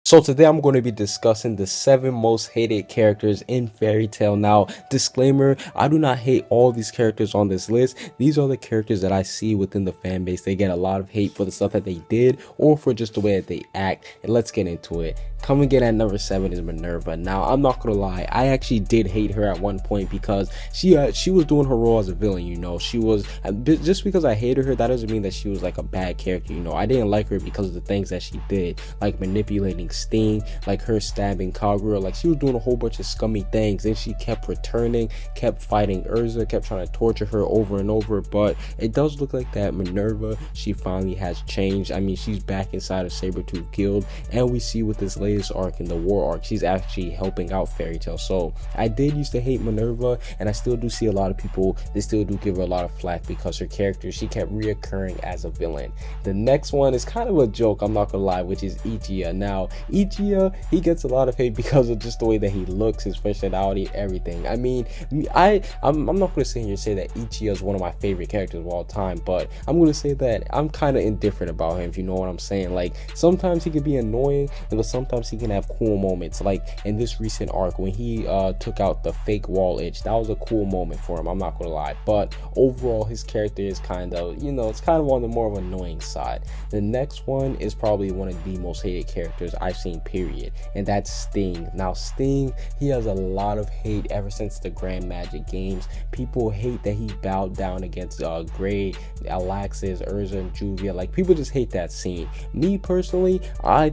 So today I'm going to be discussing the 7 most hated characters in Fairy Tail. Now, disclaimer, I do not hate all these characters on this list. These are the characters that I see within the fan base. They get a lot of hate for the stuff that they did or for just the way that they act. And let's get into it. Coming in at number 7 is Minerva. Now, I'm not gonna lie, I actually did hate her at one point because she was doing her role as a villain. You know, she was just because I hated her, that doesn't mean that she was like a bad character. You know, I didn't like her because of the things that she did, like manipulating Sting, like her stabbing Kagura. Like, she was doing a whole bunch of scummy things, and she kept returning, kept fighting Urza, kept trying to torture her over and over. But it does look like that Minerva, she finally has changed. I mean, she's back inside of Sabretooth Guild, and we see with this latest arc, in the war arc, she's actually helping out Fairy Tail. So I did used to hate Minerva, and I still do see a lot of people, they still do give her a lot of flack because her character, she kept reoccurring as a villain. The next one is kind of a joke, I'm not gonna lie, which is Ichiya. Now, Ichiya, he gets a lot of hate because of just the way that he looks, his personality, everything. I mean, I'm not going to sit here and say that Ichiya is one of my favorite characters of all time, but I'm going to say that I'm kind of indifferent about him, if you know what I'm saying. Like, sometimes he can be annoying, but sometimes he can have cool moments. Like in this recent arc when he took out the fake wall itch, that was a cool moment for him, I'm not going to lie. But overall, his character is kind of, you know, it's kind of on the more of an annoying side. The next one is probably one of the most hated characters I've seen, period, and that's Sting. Now, Sting, he has a lot of hate ever since the Grand Magic Games. People hate that he bowed down against Gray, Alexis, Urza, and Juvia. Like, people just hate that scene. Me personally, I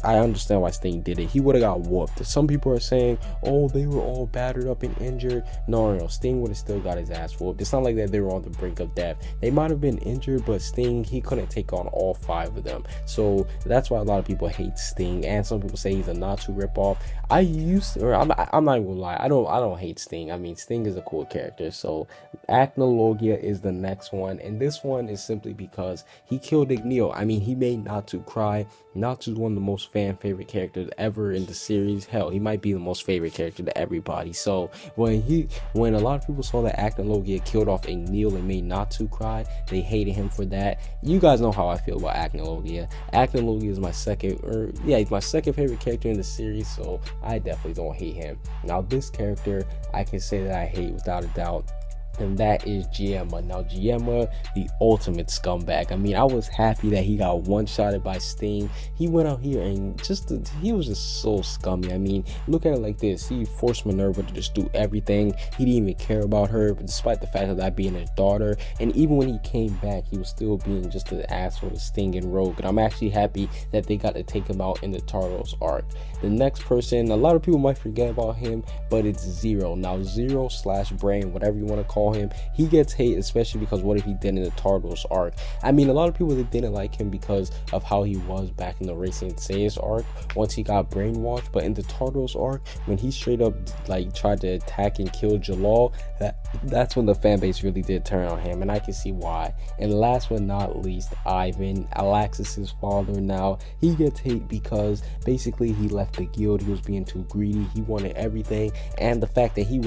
understand why Sting did it. He would have got whooped. Some people are saying, oh, they were all battered up and injured. No, Sting would have still got his ass whooped. It's not like that they were on the brink of death. They might have been injured, but Sting, he couldn't take on all 5 of them. So that's why a lot of people hate Sting, and some people say he's a Natsu ripoff. I'm not even gonna lie, I don't hate Sting. I mean, Sting is a cool character. So Logia is the next one, and this one is simply because he killed Igneo. I mean, he made Natsu cry. Natsu's one of the most fan favorite characters ever in the series. Hell, he might be the most favorite character to everybody. So when a lot of people saw that Logia killed off Igneo and made Natsu cry, they hated him for that. You guys know how I feel about Logia. Logia is my he's my second favorite character in the series, so I definitely don't hate him. Now, this character I can say that I hate without a doubt, and that is Giemma. Now, Giemma, the ultimate scumbag. I mean, I was happy that he got one-shotted by Sting. He went out here and he was just so scummy. I mean, look at it like this. He forced Minerva to just do everything. He didn't even care about her, despite the fact of that being his daughter. And even when he came back, he was still being just an asshole to Sting and Rogue. And I'm actually happy that they got to take him out in the Tardos arc. The next person, a lot of people might forget about him, but it's Zero. Now, Zero/Brain, whatever you want to call him, he gets hate, especially because what if he did in the Tardos arc. I mean, a lot of people, they didn't like him because of how he was back in the Racing Seiya arc once he got brainwashed. But in the Tardos arc, when he straight up like tried to attack and kill Jalal, that's when the fan base really did turn on him, and I can see why. And last but not least, Ivan, Alexis's father. Now, he gets hate because basically he left the guild. He was being too greedy. He wanted everything, and the fact that he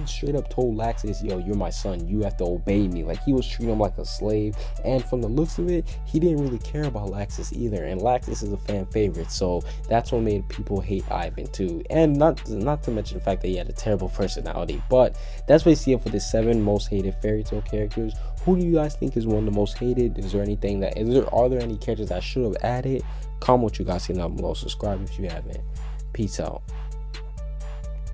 straight up told Laxus, yo, you're my son, you have to obey me. Like, he was treating him like a slave. And from the looks of it, he didn't really care about Laxus either, and Laxus is a fan favorite, so that's what made people hate Ivan too. And not to mention the fact that he had a terrible personality. But that's basically it for the 7 most hated Fairy Tail characters. Who do you guys think is one of the most hated? Are there any characters I should have added? Comment what you guys see down below. Subscribe if you haven't. Peace out.